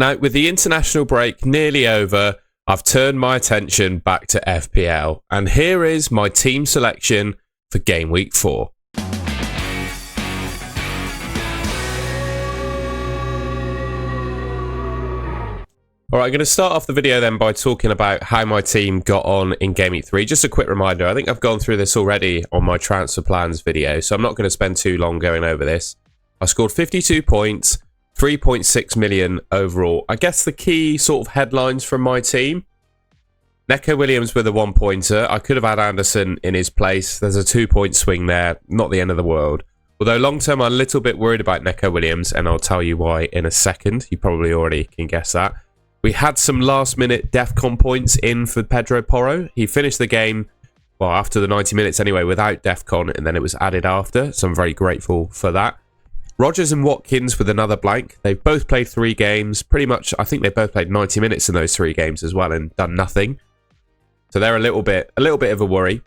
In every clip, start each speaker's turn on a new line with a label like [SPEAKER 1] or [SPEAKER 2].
[SPEAKER 1] Now, with the international break nearly over, I've turned my attention back to FPL, and here is my team selection for Game Week 4. Alright, I'm going to start off the video then by talking about how my team got on in Game Week 3. Just a quick reminder, I think I've gone through this already on my transfer plans video, so I'm not going to spend too long going over this. I scored 52 points, 3.6 million overall. I guess the key sort of headlines from my team: Neco Williams with a 1-pointer. I could have had Anderson in his place. There's a 2-point swing there, not the end of the world. Although long term, I'm a little bit worried about Neco Williams, and I'll tell you why in a second. You probably already can guess that. We had some last-minute DEFCON points in for Pedro Porro. He finished the game, well, after the 90 minutes anyway, without DEFCON, and then it was added after, so I'm very grateful for that. Rogers and Watkins with another blank. They've both played 3 games. Pretty much, I think they both played 90 minutes in those 3 games as well and done nothing. So they're a little bit of a worry.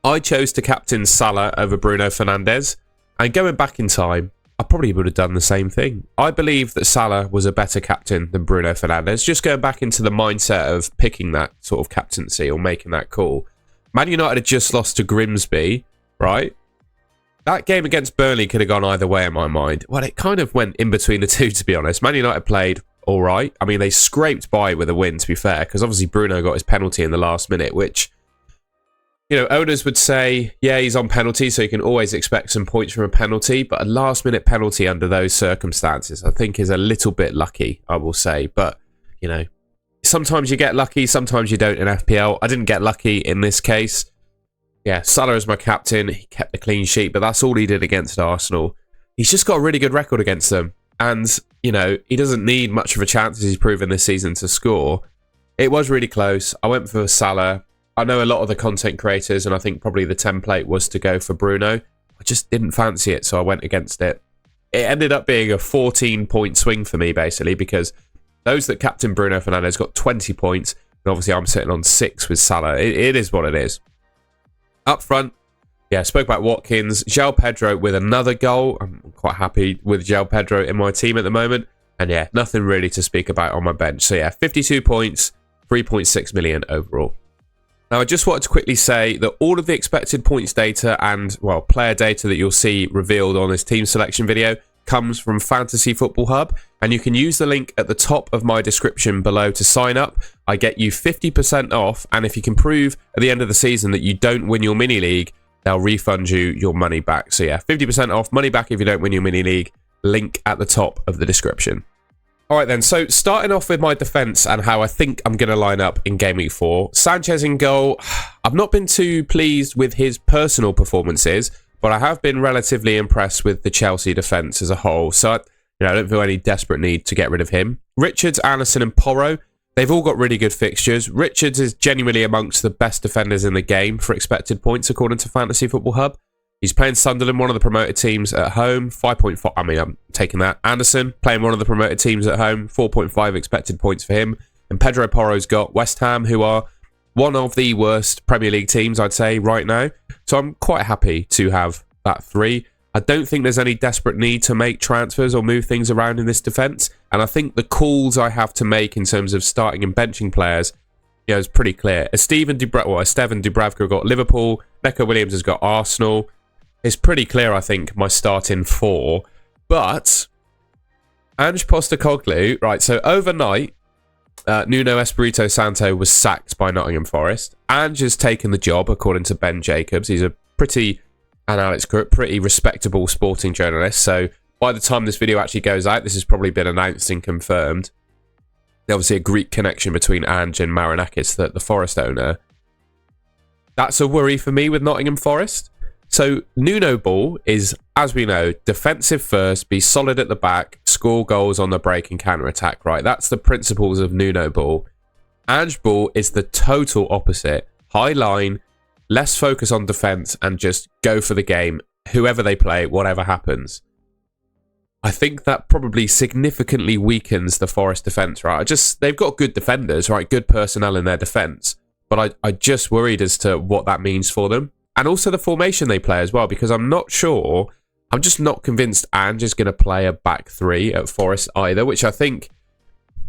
[SPEAKER 1] I chose to captain Salah over Bruno Fernandes, and going back in time, I probably would have done the same thing. I believe that Salah was a better captain than Bruno Fernandes. Just going back into the mindset of picking that sort of captaincy or making that call. Man United had just lost to Grimsby, right? That game against Burnley could have gone either way in my mind. Well, it kind of went in between the two, to be honest. Man United played all right. I mean, they scraped by with a win, to be fair, because obviously Bruno got his penalty in the last minute, which, you know, owners would say, yeah, he's on penalty, so you can always expect some points from a penalty. But a last-minute penalty under those circumstances, I think, is a little bit lucky, I will say. But, you know, sometimes you get lucky, sometimes you don't in FPL. I didn't get lucky in this case. Yeah, Salah is my captain. He kept the clean sheet, but that's all he did against Arsenal. He's just got a really good record against them. And, you know, he doesn't need much of a chance, as he's proven this season, to score. It was really close. I went for Salah. I know a lot of the content creators, and I think probably the template was to go for Bruno. I just didn't fancy it, so I went against it. It ended up being a 14-point swing for me, basically, because those that captain Bruno Fernandes got 20 points, and obviously I'm sitting on 6 with Salah. It is what it is. Up front, yeah, spoke about Watkins. João Pedro with another goal. I'm quite happy with João Pedro in my team at the moment. And yeah, nothing really to speak about on my bench. So yeah, 52 points, 3.6 million overall. Now, I just wanted to quickly say that all of the expected points data and, well, player data that you'll see revealed on this team selection video comes from Fantasy Football Hub, and you can use the link at the top of my description below to sign up. I get you 50% off, and if you can prove at the end of the season that you don't win your mini league, they'll refund you your money back. So yeah, 50% off, money back if you don't win your mini league. Link at the top of the description. Alright then, so starting off with my defence and how I think I'm going to line up in Game Week 4. Sanchez in goal. I've not been too pleased with his personal performances, but I have been relatively impressed with the Chelsea defence as a whole. So, I don't feel any desperate need to get rid of him. Richards, Anderson and Porro, they've all got really good fixtures. Richards is genuinely amongst the best defenders in the game for expected points, according to Fantasy Football Hub. He's playing Sunderland, one of the promoted teams at home, 5.5. I mean, I'm taking that. Anderson, playing one of the promoted teams at home, 4.5 expected points for him. And Pedro Porro's got West Ham, who are one of the worst Premier League teams, I'd say, right now. So I'm quite happy to have that 3. I don't think there's any desperate need to make transfers or move things around in this defence. And I think the calls I have to make in terms of starting and benching players, you know, is pretty clear. Estevan Dubravka got Liverpool. Neco Williams has got Arsenal. It's pretty clear, I think, my starting 4. But Ange Postecoglou, right, so overnight, Nuno Espirito Santo was sacked by Nottingham Forest. Ange has taken the job, according to Ben Jacobs. He's a pretty, and Alex Crook, pretty respectable sporting journalist. So by the time this video actually goes out, this has probably been announced and confirmed. There's obviously a Greek connection between Ange and Marinakis, the Forest owner. That's a worry for me with Nottingham Forest. So Nuno ball is, as we know, defensive first, be solid at the back, score goals on the break and counter-attack, right? That's the principles of Nuno ball. Ange ball is the total opposite. High line, less focus on defence, and just go for the game. Whoever they play, whatever happens. I think that probably significantly weakens the Forest defence, right? They've got good defenders, right? Good personnel in their defence. But I just worried as to what that means for them. And also the formation they play as well, because I'm not sure I'm just not convinced Ange is going to play a back three at Forest either, which I think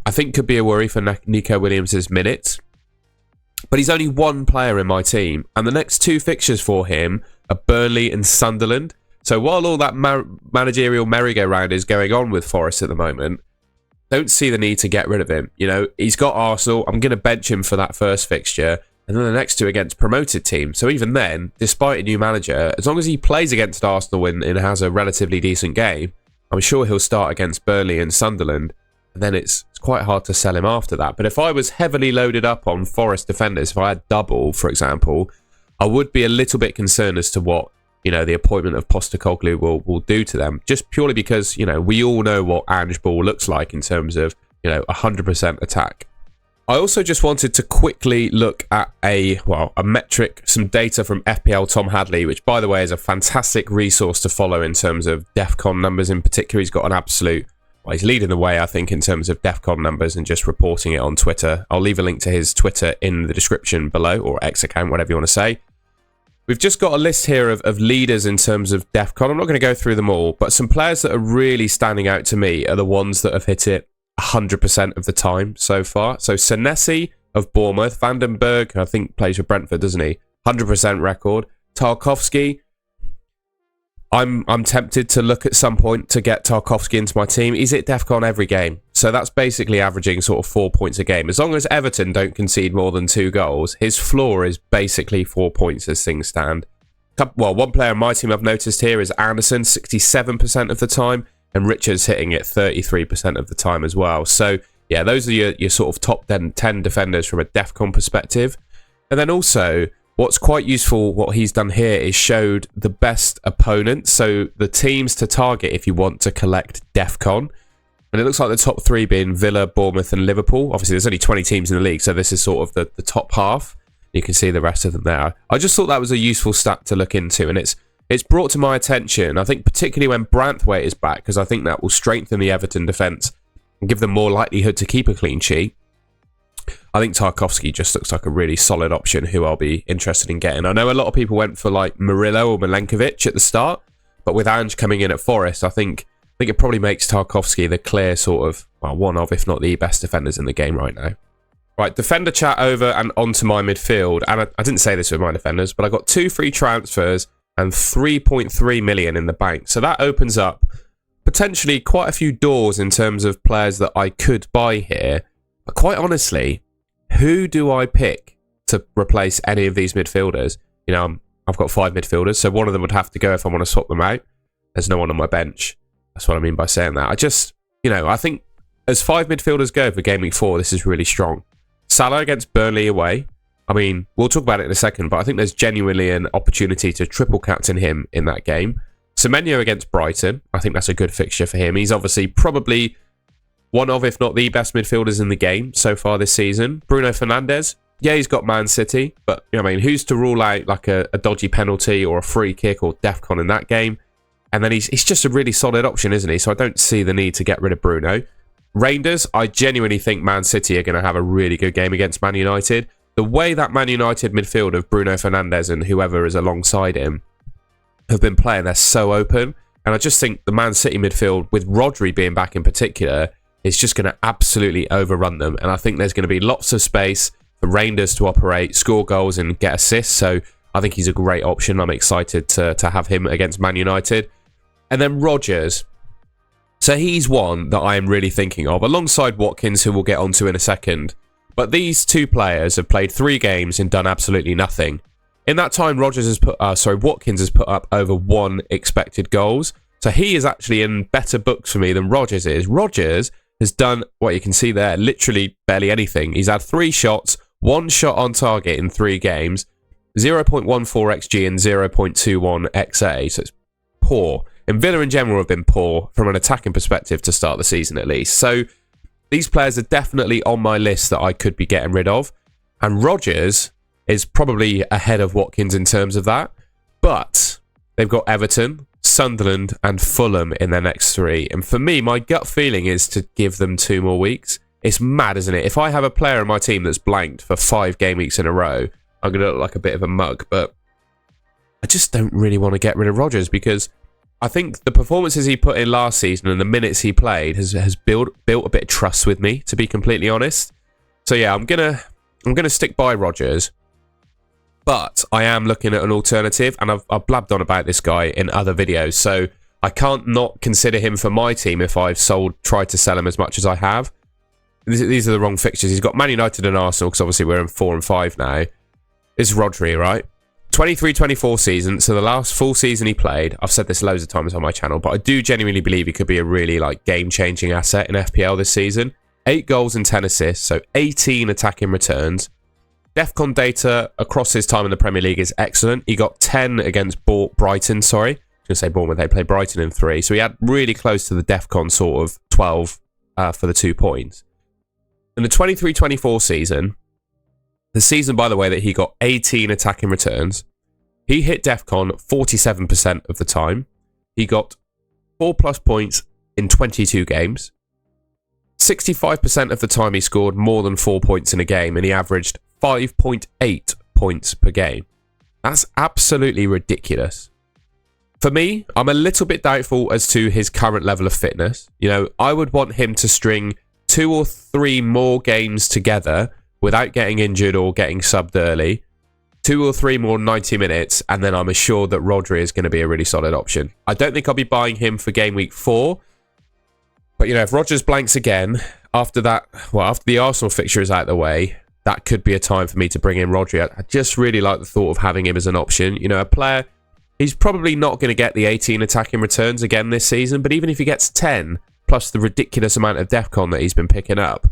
[SPEAKER 1] could be a worry for Nico Williams' minutes. But he's only one player in my team, and the next two fixtures for him are Burnley and Sunderland. So while all that managerial merry-go-round is going on with Forest at the moment, don't see the need to get rid of him. You know, he's got Arsenal. I'm going to bench him for that first fixture, and then the next two against promoted teams. So even then, despite a new manager, as long as he plays against Arsenal and has a relatively decent game, I'm sure he'll start against Burnley and Sunderland. And then it's quite hard to sell him after that. But if I was heavily loaded up on Forest defenders, if I had double, for example, I would be a little bit concerned as to what, you know, the appointment of Postecoglou will do to them. Just purely because, you know, we all know what Ange ball looks like in terms of, you know, 100% attack. I also just wanted to quickly look at a metric, some data from FPL Tom Hadley, which, by the way, is a fantastic resource to follow in terms of DEFCON numbers in particular. He's got an absolute... Well, he's leading the way, I think, in terms of DEFCON numbers and just reporting it on Twitter. I'll leave a link to his Twitter in the description below, or X account, whatever you want to say. We've just got a list here of leaders in terms of DEFCON. I'm not going to go through them all, but some players that are really standing out to me are the ones that have hit it 100% of the time so far. So Senesi of Bournemouth, Vandenberg, I think plays for Brentford, doesn't he? 100% record. Tarkowski. I'm tempted to look at some point to get Tarkowski into my team. He's at DEFCON every game. So that's basically averaging sort of 4 points a game. As long as Everton don't concede more than 2 goals, his floor is basically 4 points as things stand. Well, one player on my team I've noticed here is Anderson, 67% of the time, and Richards hitting it 33% of the time as well. So, yeah, those are your sort of top 10 defenders from a DEFCON perspective. And then also... what's quite useful, what he's done here, is showed the best opponents, so the teams to target if you want to collect DEFCON. And it looks like the top 3 being Villa, Bournemouth and Liverpool. Obviously, there's only 20 teams in the league, so this is sort of the top half. You can see the rest of them there. I just thought that was a useful stat to look into, and it's brought to my attention, I think, particularly when Branthwaite is back, because I think that will strengthen the Everton defence and give them more likelihood to keep a clean sheet. I think Tarkowski just looks like a really solid option who I'll be interested in getting. I know a lot of people went for like Murillo or Milenkovic at the start, but with Ange coming in at Forest, I think it probably makes Tarkowski the clear sort of, well, one of, if not the best defenders in the game right now. Right, defender chat over and onto my midfield. And I didn't say this with my defenders, but I got 2 free transfers and 3.3 million in the bank. So that opens up potentially quite a few doors in terms of players that I could buy here. But quite honestly, who do I pick to replace any of these midfielders? You know, I've got 5 midfielders, so one of them would have to go if I want to swap them out. There's no one on my bench. That's what I mean by saying that. I just, you know, I think as 5 midfielders go for Game Week 4, this is really strong. Salah against Burnley away. I mean, we'll talk about it in a second, but I think there's genuinely an opportunity to triple captain him in that game. Semenyo against Brighton. I think that's a good fixture for him. He's obviously probably one of, if not the best midfielders in the game so far this season. Bruno Fernandes. Yeah, he's got Man City, but you know, I mean, who's to rule out like a dodgy penalty or a free kick or DEFCON in that game? And then he's just a really solid option, isn't he? So I don't see the need to get rid of Bruno. Reinders, I genuinely think Man City are going to have a really good game against Man United. The way that Man United midfield of Bruno Fernandes and whoever is alongside him have been playing, they're so open. And I just think the Man City midfield, with Rodri being back in particular, is just going to absolutely overrun them. And I think there's going to be lots of space for Reinders to operate, score goals and get assists. So I think he's a great option. I'm excited to have him against Man United. And then Rodgers. So he's one that I am really thinking of, alongside Watkins, who we'll get onto in a second. But these 2 players have played 3 games and done absolutely nothing. In that time, Watkins has put up over 1 expected goals. So he is actually in better books for me than Rodgers is. Rodgers has done, what you can see there, literally barely anything. He's had 3 shots, 1 shot on target in 3 games, 0.14 XG and 0.21 XA. So it's poor. And Villa in general have been poor from an attacking perspective to start the season at least. So these players are definitely on my list that I could be getting rid of. And Rodgers is probably ahead of Watkins in terms of that. But they've got Everton, Sunderland and Fulham in their next 3. And for me, my gut feeling is to give them 2 more weeks. It's mad, isn't it? If I have a player in my team that's blanked for 5 game weeks in a row, I'm going to look like a bit of a mug. But I just don't really want to get rid of Rodgers because I think the performances he put in last season and the minutes he played has built a bit of trust with me, to be completely honest. So yeah, I'm gonna stick by Rodgers, but I am looking at an alternative, and I've blabbed on about this guy in other videos, so I can't not consider him for my team if I've tried to sell him as much as I have. These are the wrong fixtures. He's got Man United and Arsenal, because obviously we're in 4 and 5 now. This is Rodri, right? 23-24 season, so the last full season he played. I've said this loads of times on my channel, but I do genuinely believe he could be a really game-changing asset in FPL this season. 8 goals and 10 assists, so 18 attacking returns. DEFCON data across his time in the Premier League is excellent. He got 10 against Brighton, sorry. I was going to say Bournemouth, they played Brighton in 3. So he had really close to the DEFCON sort of 12 for the 2 points. In the 23-24 season, the season, by the way, that he got 18 attacking returns, he hit DEFCON 47% of the time. He got 4+ points in 22 games. 65% of the time he scored more than 4 points in a game, and he averaged 5.8 points per game. That's absolutely ridiculous. For me, I'm a little bit doubtful as to his current level of fitness. You know, I would want him to string 2 or 3 more games together without getting injured or getting subbed early. 2 or 3 more 90 minutes, and then I'm assured that Rodri is going to be a really solid option. I don't think I'll be buying him for game week 4. But, you know, if Rodgers blanks again, after that, well, after the Arsenal fixture is out of the way, that could be a time for me to bring in Rodri. I just really like the thought of having him as an option. You know, a player, he's probably not going to get the 18 attacking returns again this season, but even if he gets 10, plus the ridiculous amount of DEFCON that he's been picking up,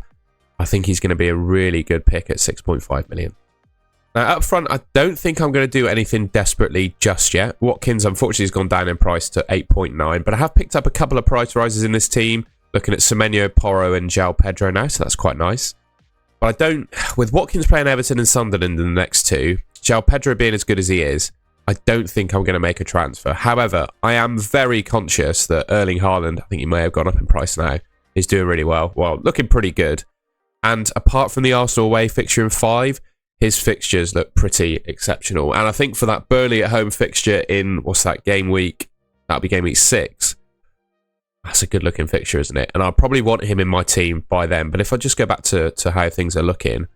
[SPEAKER 1] I think he's going to be a really good pick at 6.5 million. Now, up front, I don't think I'm going to do anything desperately just yet. Watkins, unfortunately, has gone down in price to 8.9, but I have picked up a couple of price rises in this team, looking at Semenyo, Porro, and João Pedro now, so that's quite nice. But I don't... With Watkins playing Everton and Sunderland in the next 2, João Pedro being as good as he is, I don't think I'm going to make a transfer. However, I am very conscious that Erling Haaland, I think he may have gone up in price now, is doing really well. Well, looking pretty good. And apart from the Arsenal away fixture in 5, his fixtures look pretty exceptional. And I think for that Burnley at home fixture in, what's that, game week? That'll be game week 6. That's a good looking fixture, isn't it? And I'll probably want him in my team by then. But if I just go back to how things are looking,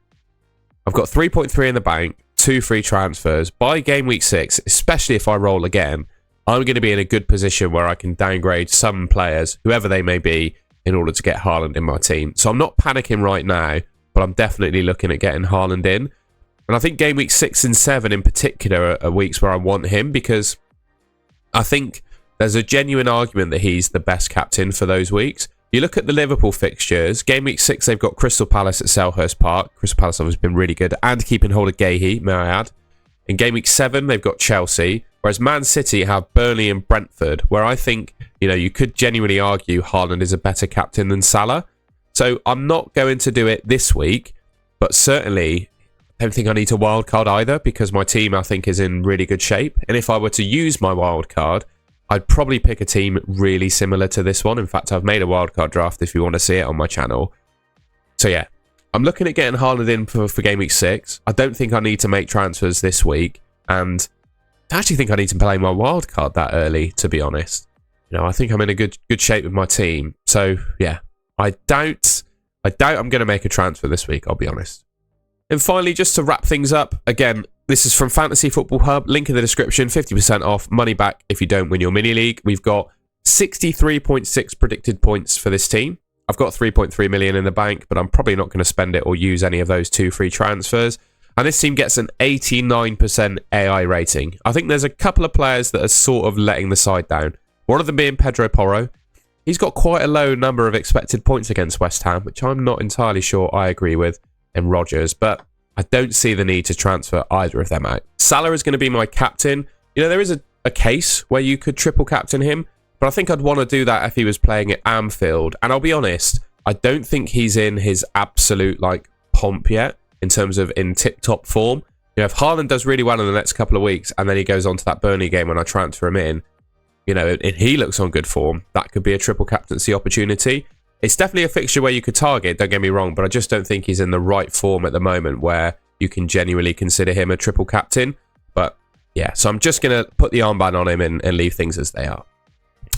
[SPEAKER 1] I've got 3.3 in the bank, 2 free transfers. By game week 6, especially if I roll again, I'm going to be in a good position where I can downgrade some players, whoever they may be, in order to get Haaland in my team. So I'm not panicking right now, but I'm definitely looking at getting Haaland in. And I think game week 6 and 7 in particular are weeks where I want him, because I think there's a genuine argument that he's the best captain for those weeks. You look at the Liverpool fixtures, game week 6 they've got Crystal Palace at Selhurst Park. Crystal Palace has been really good, and keeping hold of Guéhi, may I add. In game week 7 they've got Chelsea, whereas Man City have Burnley and Brentford, where I think, you know, you could genuinely argue Haaland is a better captain than Salah. So I'm not going to do it this week, but certainly I don't think I need to wildcard either, because my team I think is in really good shape. And if I were to use my wildcard, I'd probably pick a team really similar to this one. In fact, I've made a wildcard draft if you want to see it on my channel. So yeah, I'm looking at getting Haaland in for game week 6. I don't think I need to make transfers this week, and I actually think I need to play my wildcard that early, to be honest. You know, I think I'm in a good shape with my team. So yeah, I doubt I'm going to make a transfer this week, I'll be honest. And finally, just to wrap things up, again, this is from Fantasy Football Hub, link in the description, 50% off, money back if you don't win your mini league. We've got 63.6 predicted points for this team. I've got 3.3 million in the bank, but I'm probably not going to spend it or use any of those 2 free transfers. And this team gets an 89% AI rating. I think there's a couple of players that are sort of letting the side down. One of them being Pedro Porro. He's got quite a low number of expected points against West Ham, which I'm not entirely sure I agree with, in Rodgers, but I don't see the need to transfer either of them out. Salah is going to be my captain. You know, there is a case where you could triple captain him, but I think I'd want to do that if he was playing at Anfield. And I'll be honest, I don't think he's in his absolute, pomp yet, in terms of in tip-top form. You know, if Haaland does really well in the next couple of weeks, and then he goes on to that Burnley game when I transfer him in, you know, if he looks on good form, that could be a triple captaincy opportunity. It's definitely a fixture where you could target, don't get me wrong, but I just don't think he's in the right form at the moment where you can genuinely consider him a triple captain. But yeah, so I'm just going to put the armband on him and leave things as they are.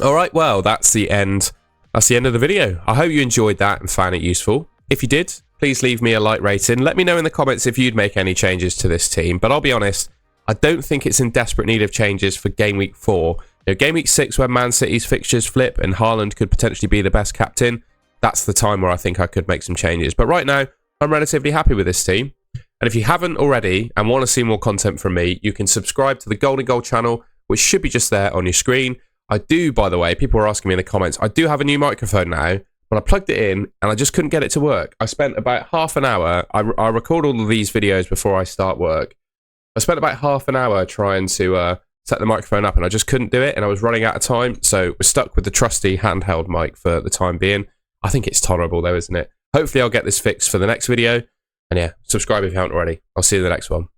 [SPEAKER 1] All right, well, that's the end. That's the end of the video. I hope you enjoyed that and found it useful. If you did, please leave me a like rating. Let me know in the comments if you'd make any changes to this team. But I'll be honest, I don't think it's in desperate need of changes for Game Week 4. You know, Game Week 6, when Man City's fixtures flip and Haaland could potentially be the best captain, that's the time where I think I could make some changes. But right now, I'm relatively happy with this team. And if you haven't already and want to see more content from me, you can subscribe to the Golden Goal channel, which should be just there on your screen. I do, by the way, people were asking me in the comments, I do have a new microphone now, but I plugged it in and I just couldn't get it to work. I spent about half an hour, I record all of these videos before I start work. I spent about half an hour trying to set the microphone up and I just couldn't do it and I was running out of time, so we're stuck with the trusty handheld mic for the time being. I think it's tolerable though, isn't it? Hopefully I'll get this fixed for the next video. And yeah, subscribe if you haven't already. I'll see you in the next one.